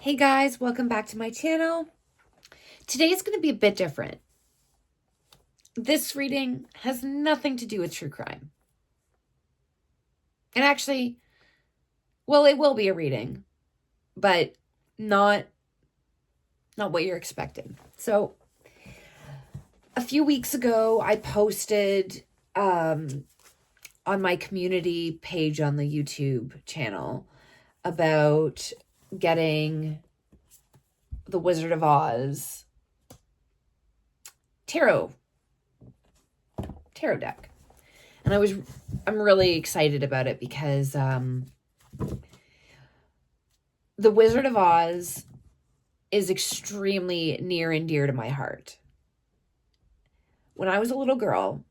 Hey guys, welcome back to my channel. Today is going to be a bit different. This reading has nothing to do with true crime. And actually, well, it will be a reading, but not what you're expecting. So, a few weeks ago, I posted on my community page on the YouTube channel about getting the Wizard of Oz tarot deck. And I'm really excited about it because the Wizard of Oz is extremely near and dear to my heart. When I was a little girl,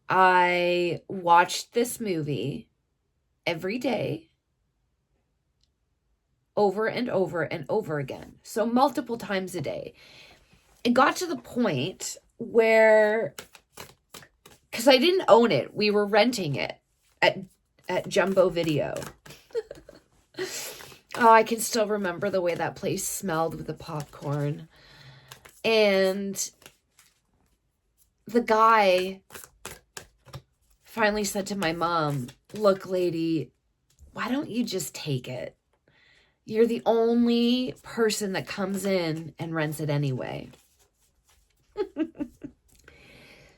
I watched this movie every day over and over and over again. So multiple times a day. It got to the point where, because I didn't own it, we were renting it at Jumbo Video. Oh, I can still remember the way that place smelled with the popcorn. And the guy finally said to my mom, "Look, lady, why don't you just take it? You're the only person that comes in and rents it anyway."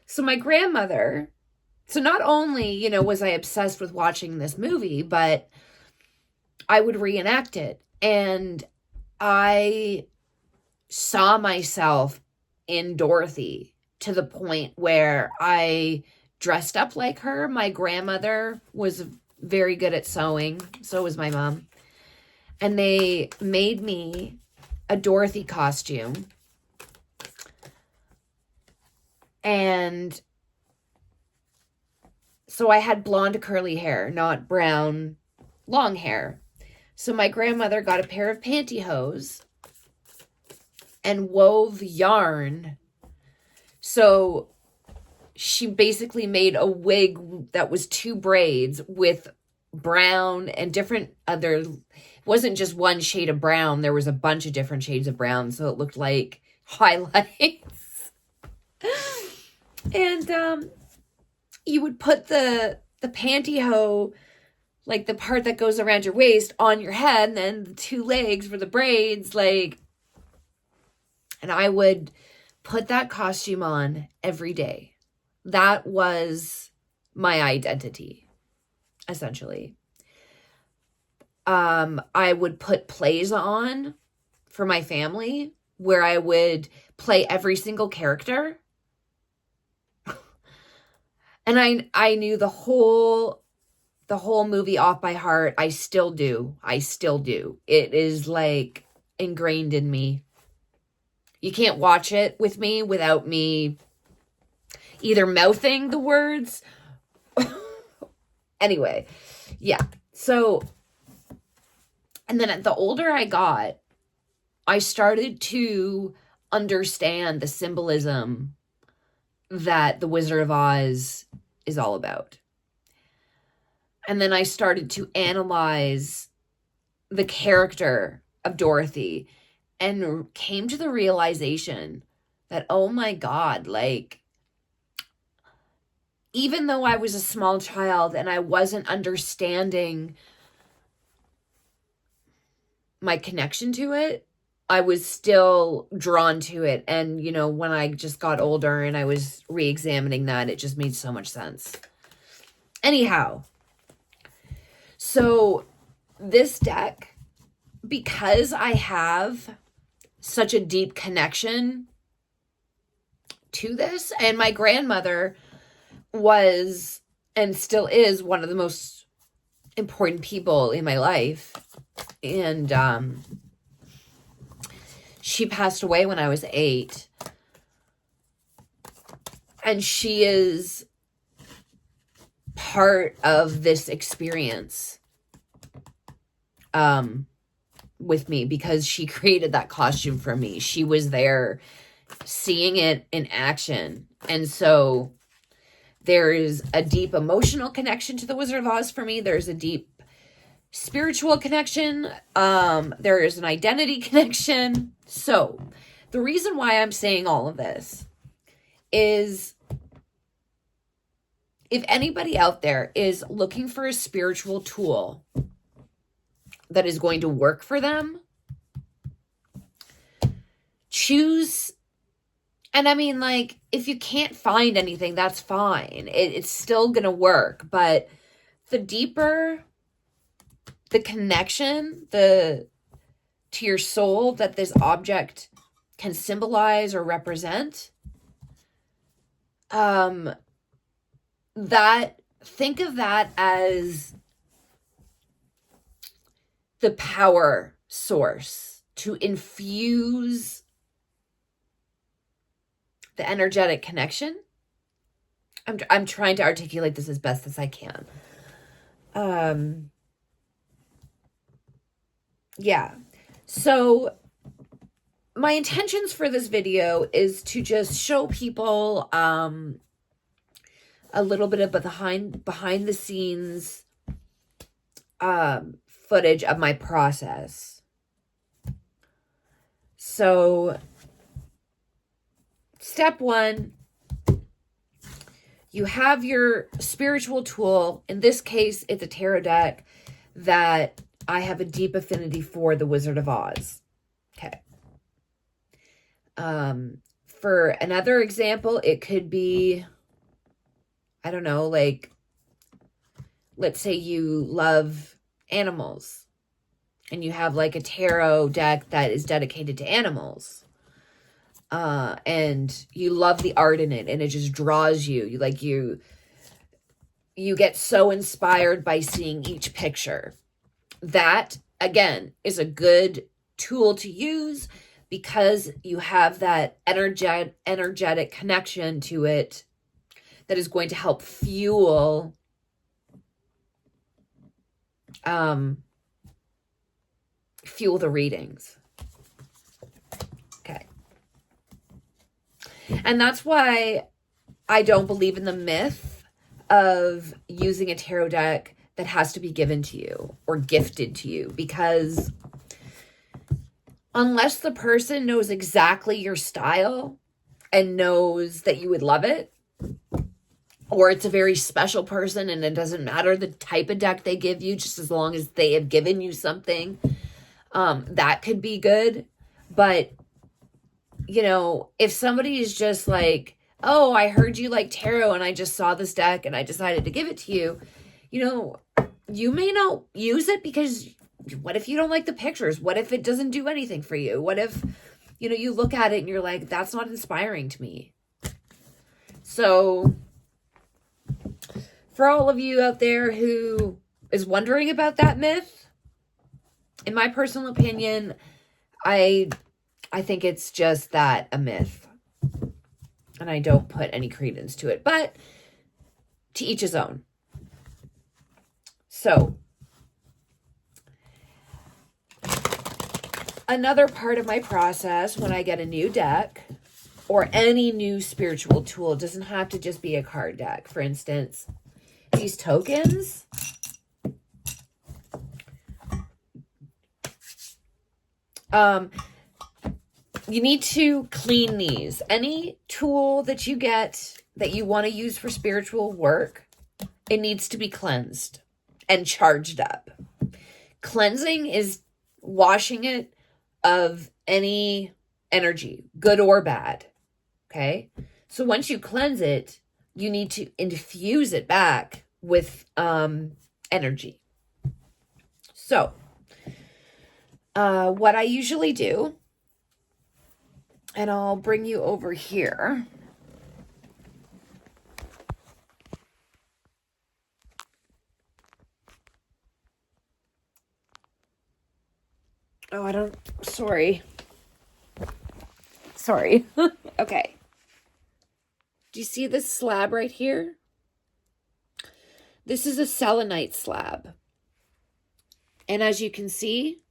So my grandmother, so not only, was I obsessed with watching this movie, but I would reenact it. And I saw myself in Dorothy to the point where I dressed up like her. My grandmother was very good at sewing. So was my mom. And they made me a Dorothy costume. And so I had blonde curly hair, not brown long hair. So my grandmother got a pair of pantyhose and wove yarn. So she basically made a wig that was 2 braids with brown and different other, it wasn't just one shade of brown. There was a bunch of different shades of brown. So it looked like highlights. And you would put the pantyhose, like the part that goes around your waist, on your head, and then the 2 legs for the braids, and I would put that costume on every day. That was my identity, essentially. I would put plays on for my family where I would play every single character. And I knew the whole movie off by heart. I still do. It is like ingrained in me. You can't watch it with me without me either mouthing the words. Anyway, yeah. So, and then the older I got, I started to understand the symbolism that the Wizard of Oz is all about. And then I started to analyze the character of Dorothy and came to the realization that, oh my God, even though I was a small child and I wasn't understanding my connection to it, I was still drawn to it. And, when I just got older and I was re-examining that, it just made so much sense. Anyhow, so this deck, because I have such a deep connection to this, and my grandmother was and still is one of the most important people in my life. And she passed away when I was 8. And she is part of this experience with me because she created that costume for me. She was there seeing it in action. And so there is a deep emotional connection to the Wizard of Oz for me. There's a deep spiritual connection. There is an identity connection. So the reason why I'm saying all of this is, if anybody out there is looking for a spiritual tool that is going to work for them, choose. And I mean, like, if you can't find anything, that's fine. It's still going to work. But the deeper the connection to your soul that this object can symbolize or represent, think of that as the power source to infuse the energetic connection. I'm trying to articulate this as best as I can. Yeah. So my intentions for this video is to just show people a little bit of behind the scenes footage of my process. So step one, you have your spiritual tool. In this case, it's a tarot deck that I have a deep affinity for, the Wizard of Oz. Okay. For another example, it could be, I don't know, like, let's say you love animals and you have like a tarot deck that is dedicated to animals. And you love the art in it and it just draws you. You get so inspired by seeing each picture. That, again, is a good tool to use because you have that energetic connection to it that is going to help fuel the readings. Okay. And that's why I don't believe in the myth of using a tarot deck that has to be given to you or gifted to you, because unless the person knows exactly your style and knows that you would love it, or it's a very special person and it doesn't matter the type of deck they give you, just as long as they have given you something, that could be good. But, you know, if somebody is just like, oh, I heard you like tarot and I just saw this deck and I decided to give it to you, you know, you may not use it because what if you don't like the pictures? What if it doesn't do anything for you? What if, you know, you look at it and you're like, that's not inspiring to me. So for all of you out there who is wondering about that myth, in my personal opinion, I think it's just that, a myth. And I don't put any credence to it, but to each his own. So, another part of my process when I get a new deck or any new spiritual tool, it doesn't have to just be a card deck. For instance, these tokens, you need to clean these. Any tool that you get that you want to use for spiritual work, it needs to be cleansed and charged up. Cleansing is washing it of any energy, good or bad. Okay? So once you cleanse it, you need to infuse it back with energy. So, what I usually do, and I'll bring you over here. Oh, sorry. Okay. Do you see this slab right here? This is a selenite slab. And as you can see,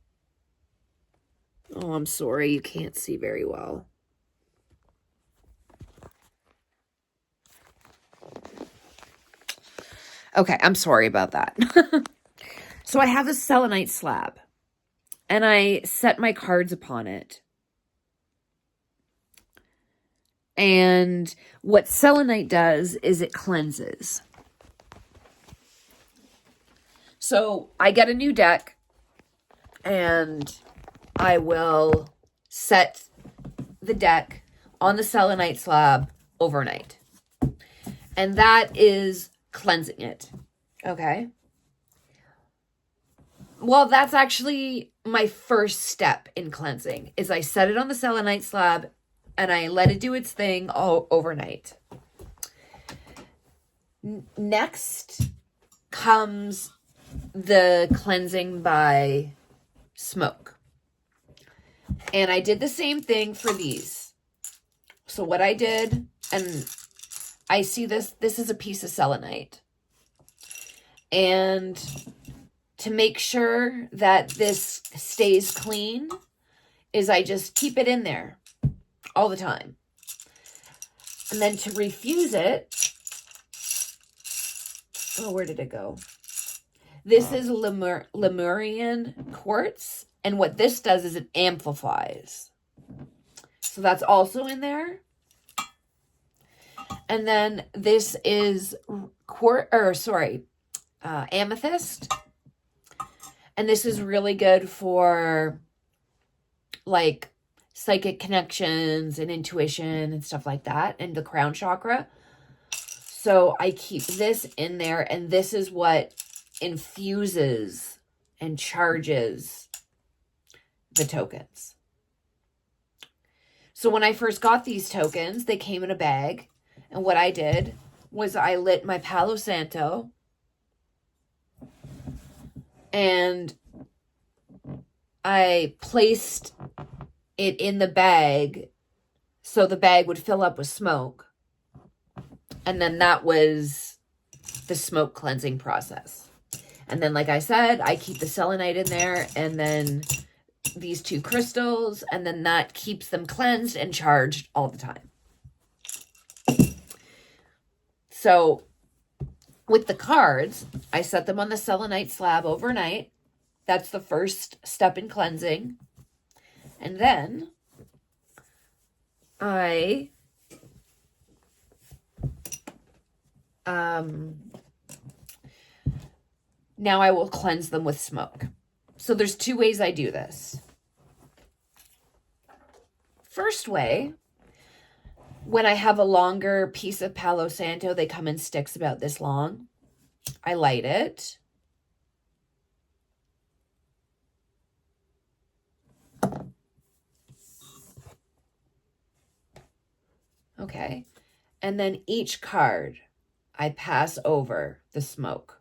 oh, I'm sorry, you can't see very well. Okay, I'm sorry about that. So I have a selenite slab, and I set my cards upon it. And what selenite does is it cleanses. So I get a new deck, and I will set the deck on the selenite slab overnight. And that is cleansing it. Okay? Well, that's actually my first step in cleansing, is I set it on the selenite slab and I let it do its thing all overnight. Next comes the cleansing by smoke. And I did the same thing for these. So what I did, and I see this is a piece of selenite. And to make sure that this stays clean is I just keep it in there all the time. And then to refuse it, oh, where did it go? This is Lemurian quartz. And what this does is it amplifies. So that's also in there. And then this is amethyst. And this is really good for like psychic connections and intuition and stuff like that, and the crown chakra. So I keep this in there, and this is what infuses and charges the tokens. So when I first got these tokens, they came in a bag, and what I did was I lit my Palo Santo, and I placed it in the bag so the bag would fill up with smoke. And then that was the smoke cleansing process. And then, like I said, I keep the selenite in there, and then these two crystals, and then that keeps them cleansed and charged all the time. So with the cards, I set them on the selenite slab overnight. That's the first step in cleansing. And then I now I will cleanse them with smoke. So there's two ways I do this. First way, when I have a longer piece of Palo Santo, they come in sticks about this long. I light it. Okay. And then each card, I pass over the smoke.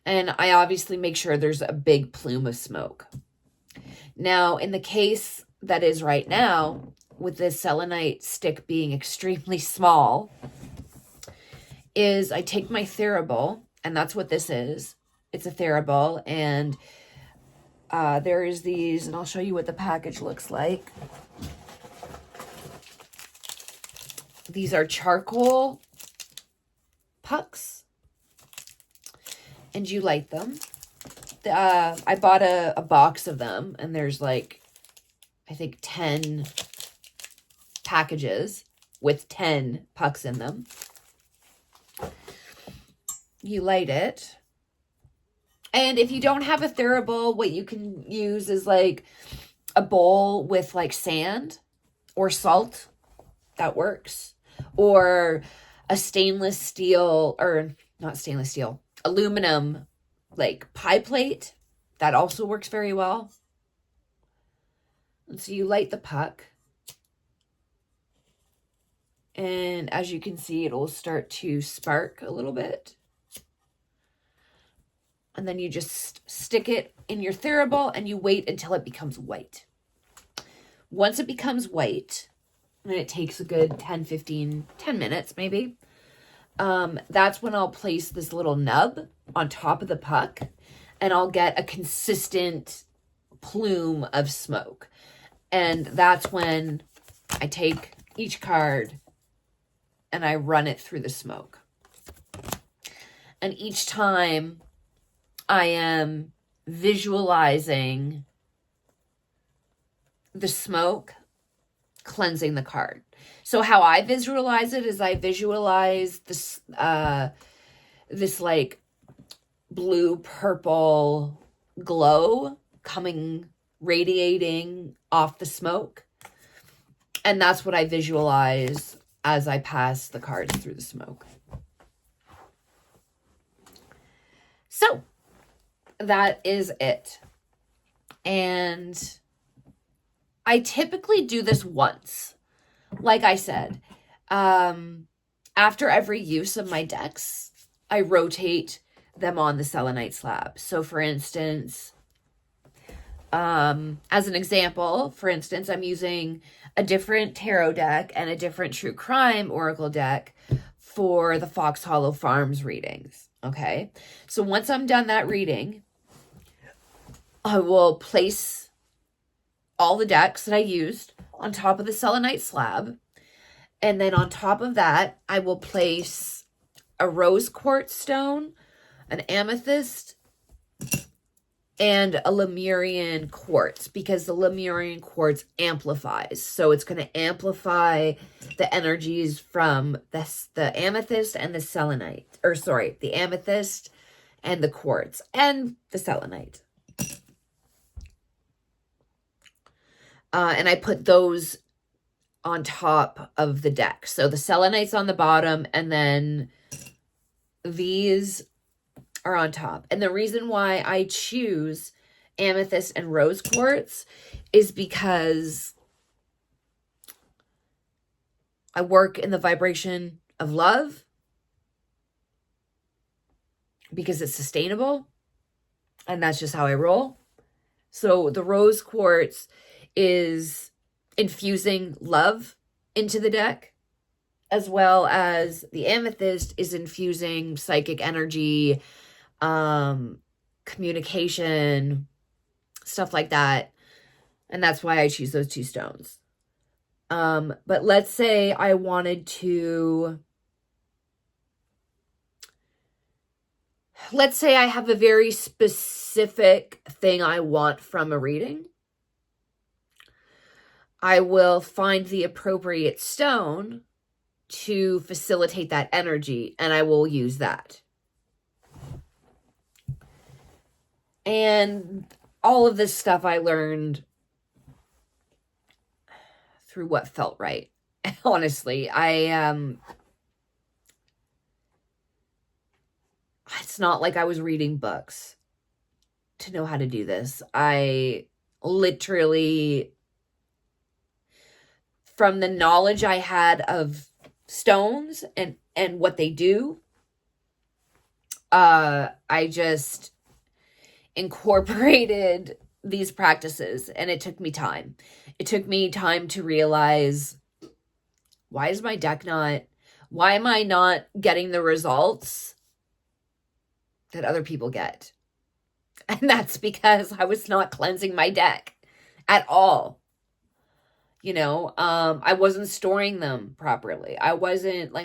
And I obviously make sure there's a big plume of smoke. Now, in the case that is right now, with this selenite stick being extremely small, is I take my Thurible, and that's what this is. It's a Thurible, and there's these, and I'll show you what the package looks like. These are charcoal pucks, and you light them. I bought a box of them, and there's like, I think 10 packages with 10 pucks in them. You light it. And if you don't have a Thurible, what you can use is like a bowl with like sand or salt. That works. Or a stainless steel, or not stainless steel, aluminum like pie plate. That also works very well. And so you light the puck. And as you can see, it'll start to spark a little bit. And then you just stick it in your Thurible and you wait until it becomes white. Once it becomes white, and it takes a good 10 minutes maybe, that's when I'll place this little nub on top of the puck, and I'll get a consistent plume of smoke. And that's when I take each card and I run it through the smoke. And each time I am visualizing the smoke cleansing the card. So how I visualize it is I visualize this this like blue purple glow coming, radiating off the smoke. And that's what I visualize as I pass the cards through the smoke. So that is it. And I typically do this once. Like I said, after every use of my decks, I rotate them on the selenite slab. So for instance, as an example, for instance, I'm using a different tarot deck and a different true crime oracle deck for the Fox Hollow Farms readings. Okay. So once I'm done that reading, I will place all the decks that I used on top of the selenite slab. And then on top of that, I will place a rose quartz stone, an amethyst, and a Lemurian quartz, because the Lemurian quartz amplifies. So it's going to amplify the energies from the amethyst and the selenite. Or sorry, the amethyst and the quartz and the selenite. And I put those on top of the deck. So the selenite's on the bottom, and then these are on top. And the reason why I choose amethyst and rose quartz is because I work in the vibration of love, because it's sustainable, and that's just how I roll. So the rose quartz is infusing love into the deck, as well as the amethyst is infusing psychic energy, communication, stuff like that. And that's why I choose those two stones. But let's say I wanted to, let's say I have a very specific thing I want from a reading. I will find the appropriate stone to facilitate that energy, and I will use that. And all of this stuff I learned through what felt right. Honestly, it's not like I was reading books to know how to do this. I literally, from the knowledge I had of stones and what they do, I just incorporated these practices, and it took me time. It took me time to realize, why am I not getting the results that other people get? And that's because I was not cleansing my deck at all. You know, I wasn't storing them properly. I wasn't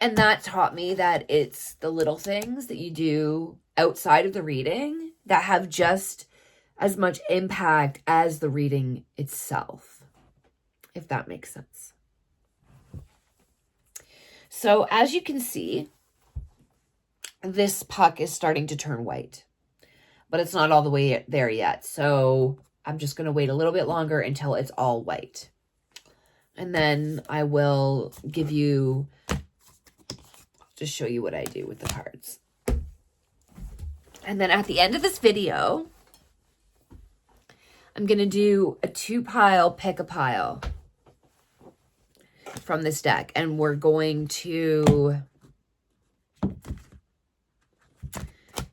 and that taught me that it's the little things that you do outside of the reading that have just as much impact as the reading itself, if that makes sense. So as you can see, this puck is starting to turn white, but it's not all the way there yet. So I'm just going to wait a little bit longer until it's all white. And then I will just show you what I do with the cards. And then at the end of this video, I'm going to do a 2-pile pick-a-pile from this deck. And we're going to,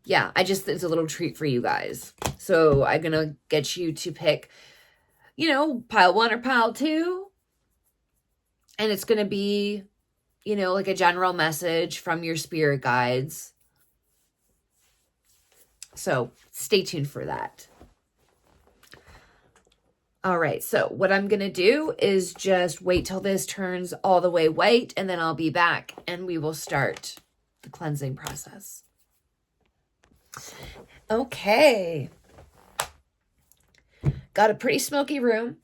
it's a little treat for you guys. So I'm going to get you to pick, pile 1 or pile 2. And it's going to be, like a general message from your spirit guides. So stay tuned for that. All right, so what I'm going to do is just wait till this turns all the way white, and then I'll be back and we will start the cleansing process. Okay. Got a pretty smoky room,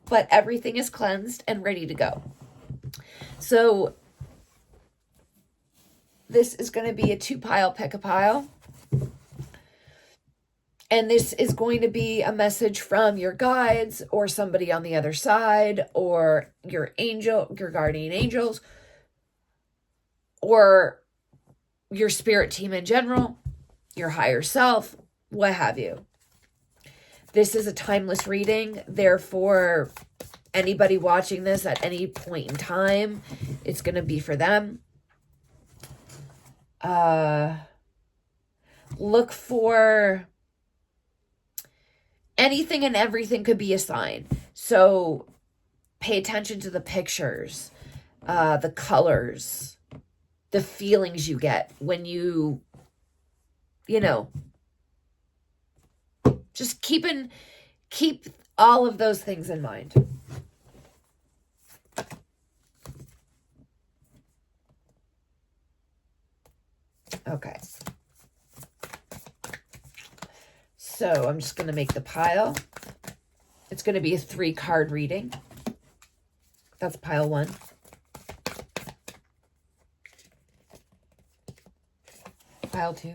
but everything is cleansed and ready to go. So this is going to be a 2-pile pick-a-pile. And this is going to be a message from your guides or somebody on the other side, or your angel, your guardian angels, or your spirit team in general, your higher self, what have you. This is a timeless reading. Therefore, anybody watching this at any point in time, it's going to be for them. Look for anything and everything could be a sign. So pay attention to the pictures, the colors, the feelings you get when you know, just keep all of those things in mind. Okay. So I'm just going to make the pile. It's going to be a 3-card reading. That's pile 1. Pile 2.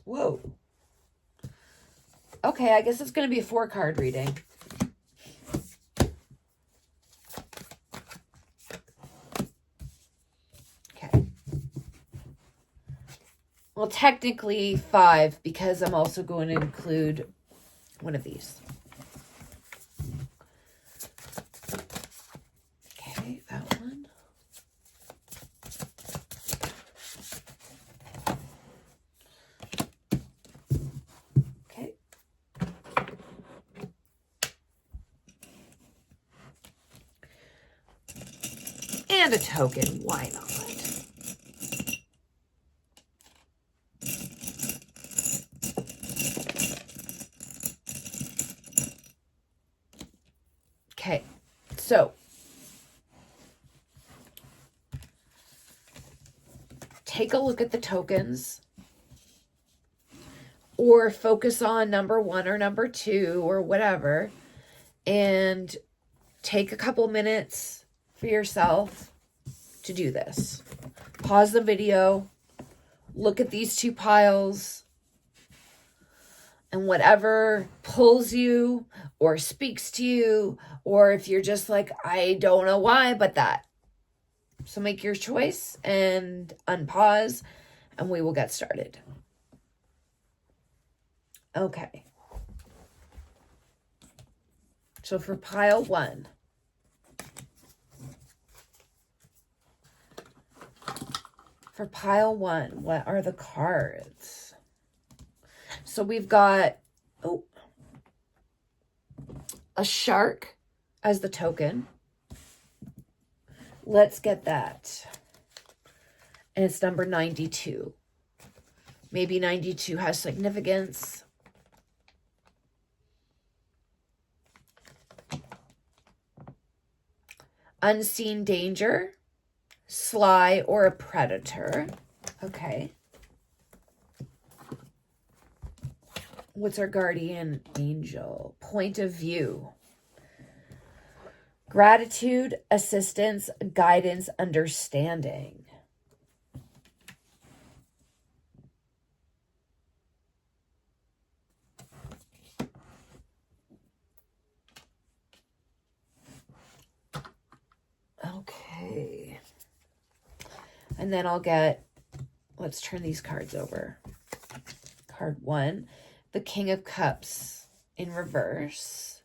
Whoa. Okay, I guess it's going to be a 4-card reading. Okay. Well, technically 5, because I'm also going to include one of these. Okay, that one. Okay. And a token, why not? Okay, so take a look at the tokens, or focus on number 1 or number 2 or whatever, and take a couple minutes for yourself to do this. Pause the video, look at these 2 piles, and whatever pulls you or speaks to you, or if you're just like, I don't know why, but that. So make your choice and unpause, and we will get started. Okay. So for pile 1, what are the cards? So we've got a shark as the token. Let's get that. And it's number 92. Maybe 92 has significance. Unseen danger, sly, or a predator. Okay. What's our guardian angel? Point of view. Gratitude, assistance, guidance, understanding. Okay. And then I'll get, let's turn these cards over. Card 1, the King of Cups in reverse.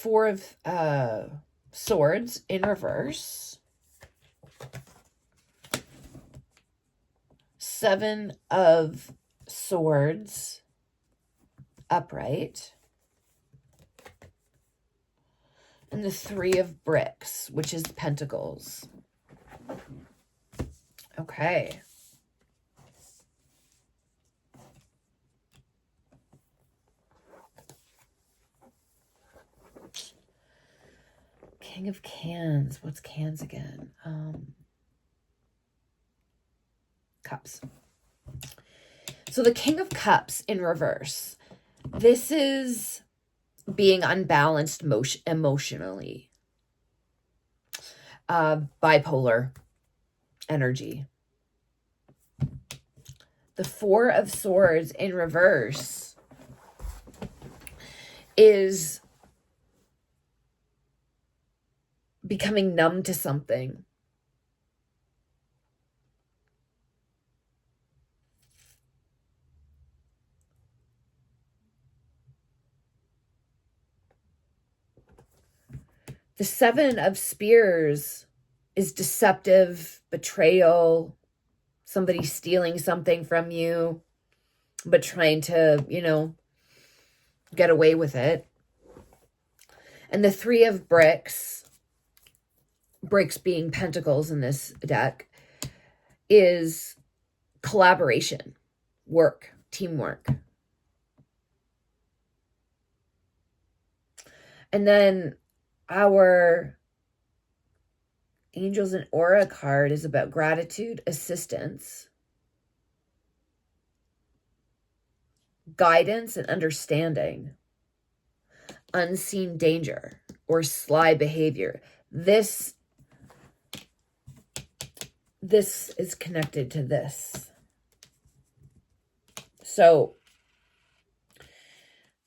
Four of Swords in reverse. Seven of Swords upright. And the Three of Bricks, which is Pentacles. Okay. King of Cans. What's cans again? Cups. So the King of Cups in reverse. This is being unbalanced emotionally. Bipolar energy. The Four of Swords in reverse is becoming numb to something. The Seven of Spears is deceptive, betrayal, somebody stealing something from you, but trying to, get away with it. And the Three of Bricks being pentacles in this deck, is collaboration, work, teamwork. And then our Angels and Aura card is about gratitude, assistance, guidance, and understanding. Unseen danger or sly behavior. This is connected to this. So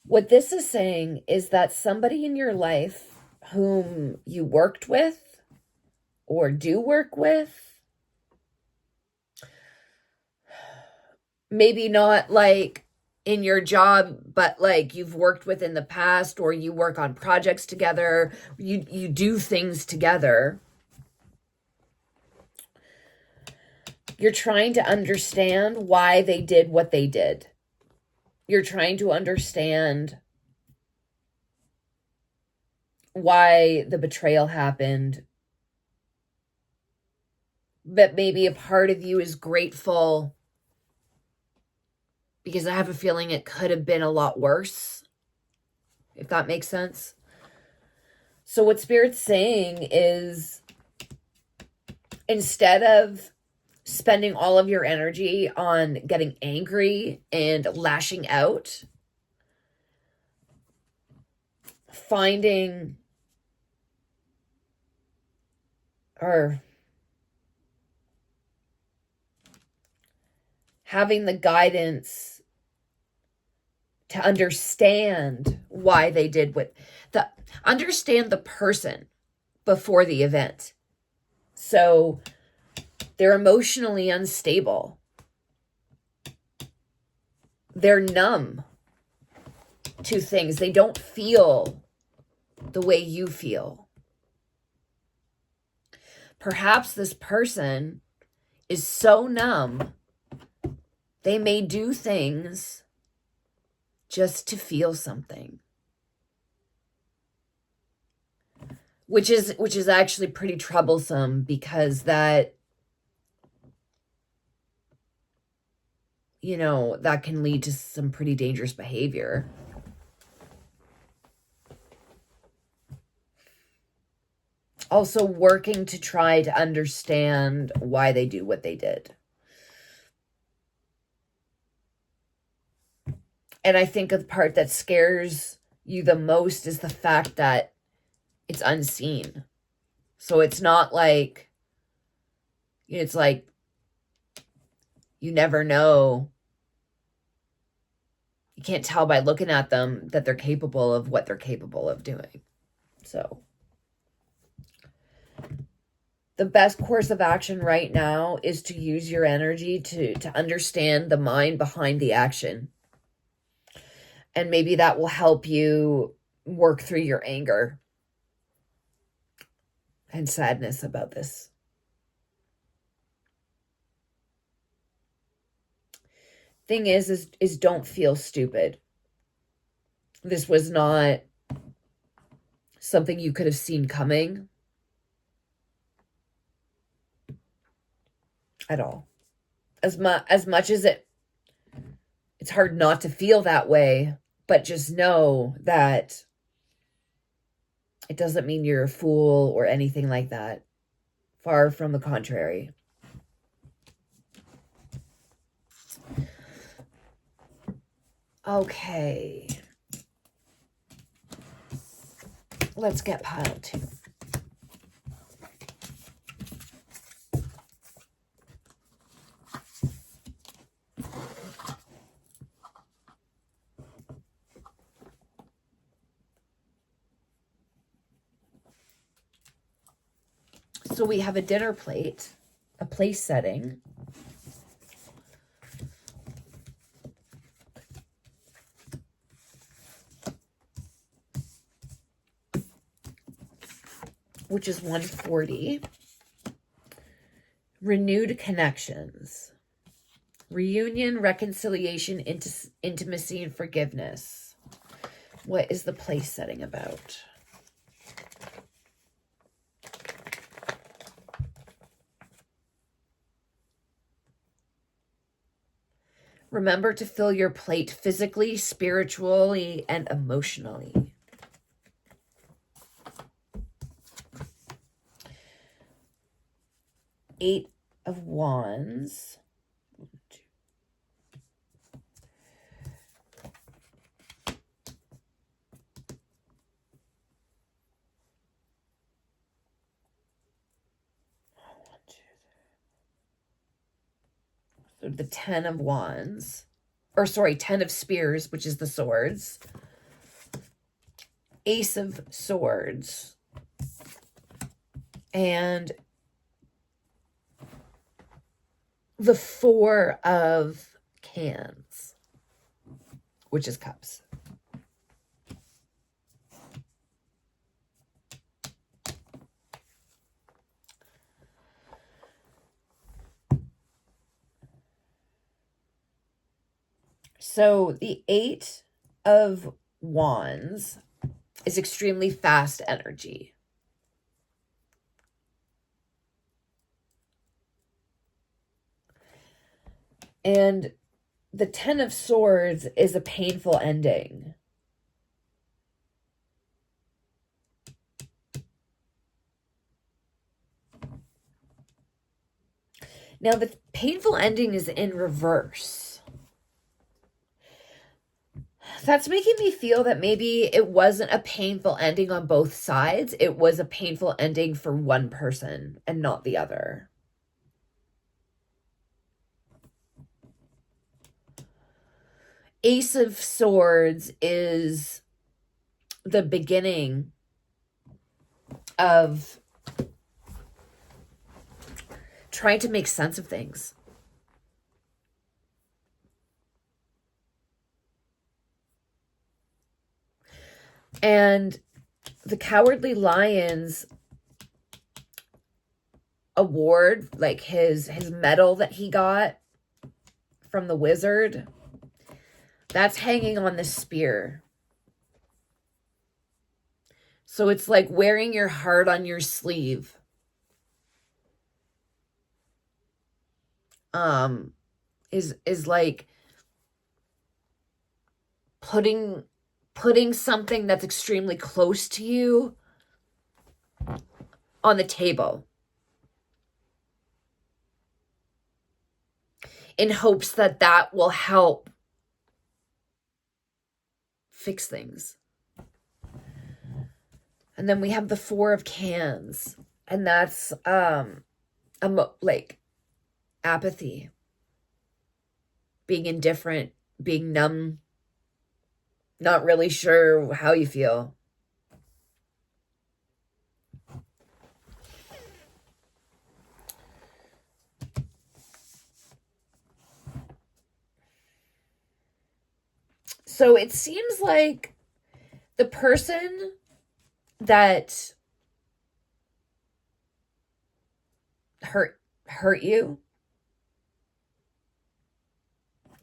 what this is saying is that somebody in your life whom you worked with or do work with, maybe not like in your job, but like you've worked with in the past, or you work on projects together, you do things together. You're trying to understand why they did what they did. You're trying to understand why the betrayal happened. But maybe a part of you is grateful because I have a feeling it could have been a lot worse, if that makes sense. So what Spirit's saying is, instead of spending all of your energy on getting angry and lashing out, finding or having the guidance to understand why they did understand the person before the event. So they're emotionally unstable. They're numb to things. They don't feel the way you feel. Perhaps this person is so numb, they may do things just to feel something. Which is actually pretty troublesome, because that, that can lead to some pretty dangerous behavior. Also working to try to understand why they do what they did. And I think the part that scares you the most is the fact that it's unseen. So it's not like, it's like, you never know. You can't tell by looking at them that they're capable of what they're capable of doing. So the best course of action right now is to use your energy to understand the mind behind the action. And maybe that will help you work through your anger and sadness about this. Thing is don't feel stupid. This was not something you could have seen coming at all. As much as it's hard not to feel that way, but just know that it doesn't mean you're a fool or anything like that. Far from the contrary. Okay. Let's get pile 2. So we have a dinner plate, a place setting. Which is 140. Renewed connections. Reunion, reconciliation, intimacy, and forgiveness. What is the place setting about? Remember to fill your plate physically, spiritually, and emotionally. Eight of Wands. So the 10 of Wands. Or sorry, 10 of Spears, which is the swords. Ace of Swords. And the 4 of Cans, which is Cups. So the 8 of Wands is extremely fast energy. And the 10 of Swords is a painful ending. Now, the painful ending is in reverse. That's making me feel that maybe it wasn't a painful ending on both sides. It was a painful ending for one person and not the other. Ace of Swords is the beginning of trying to make sense of things. And the Cowardly Lion's award, like his medal that he got from the wizard, that's hanging on the spear. So it's like wearing your heart on your sleeve. Is like putting something that's extremely close to you on the table in hopes that that will help fix things. And then we have the 4 of Cans, and that's like apathy, being indifferent, being numb, not really sure how you feel. So it seems like the person that hurt you,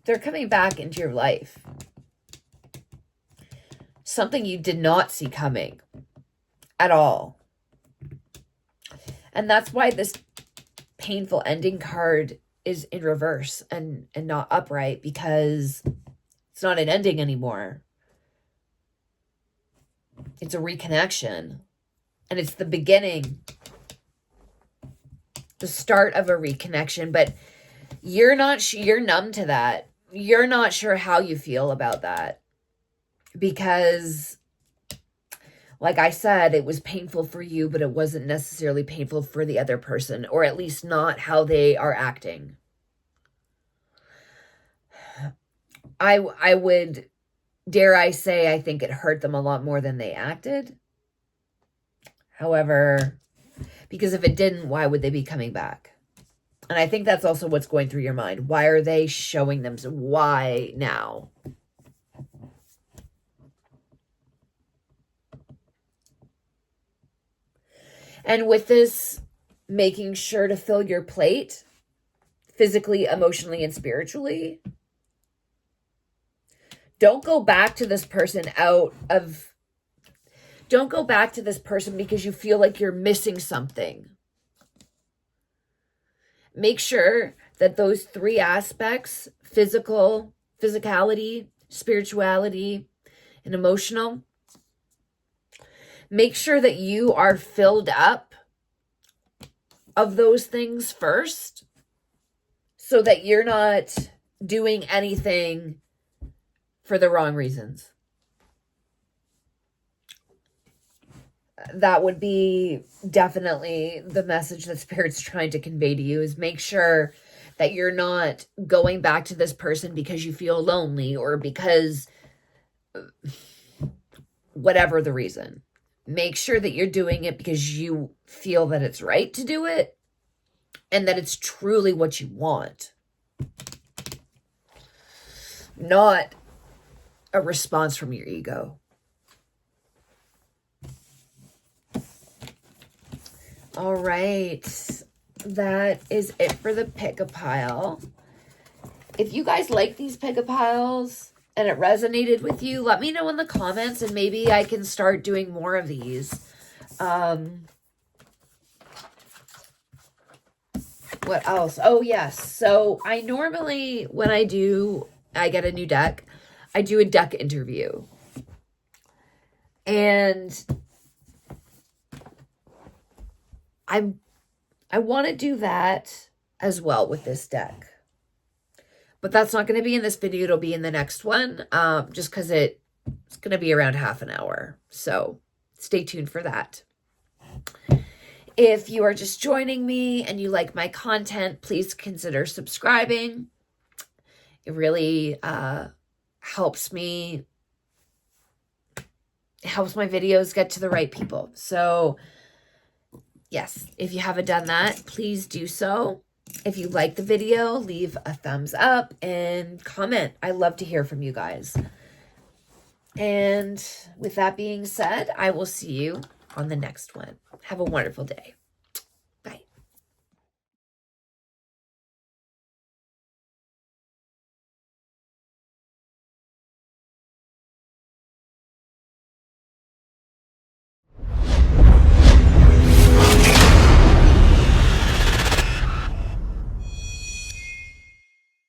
they're coming back into your life. Something you did not see coming at all. And that's why this painful ending card is in reverse and not upright, because it's not an ending anymore. It's a reconnection. And it's the beginning, the start of a reconnection. But you're numb to that. You're not sure how you feel about that. Because, like I said, it was painful for you, but it wasn't necessarily painful for the other person, or at least not how they are acting. I would, dare I say, I think it hurt them a lot more than they acted. However, because if it didn't, why would they be coming back? And I think that's also what's going through your mind. Why are they showing them? Why now? And with this, making sure to fill your plate physically, emotionally, and spiritually. Don't go back to this person don't go back to this person because you feel like you're missing something. Make sure that those three aspects, physicality, spirituality, and emotional, make sure that you are filled up of those things first, so that you're not doing anything for the wrong reasons. That would be definitely the message that Spirit's trying to convey to you, is make sure that you're not going back to this person because you feel lonely or because whatever the reason. Make sure that you're doing it because you feel that it's right to do it and that it's truly what you want. Not a response from your ego. All right. That is it for the pick-a-pile. If you guys like these pick-a-piles and it resonated with you, let me know in the comments and maybe I can start doing more of these. What else? Oh, yes. So I normally, when I get a new deck, I do a deck interview. And I want to do that as well with this deck. But that's not going to be in this video. It'll be in the next one. Just because it's going to be around half an hour. So stay tuned for that. If you are just joining me and you like my content, please consider subscribing. It really helps my videos get to the right people. So yes, if you haven't done that, please do so. If you like the video, leave a thumbs up and comment. I love to hear from you guys. And with that being said, I will see you on the next one. Have a wonderful day.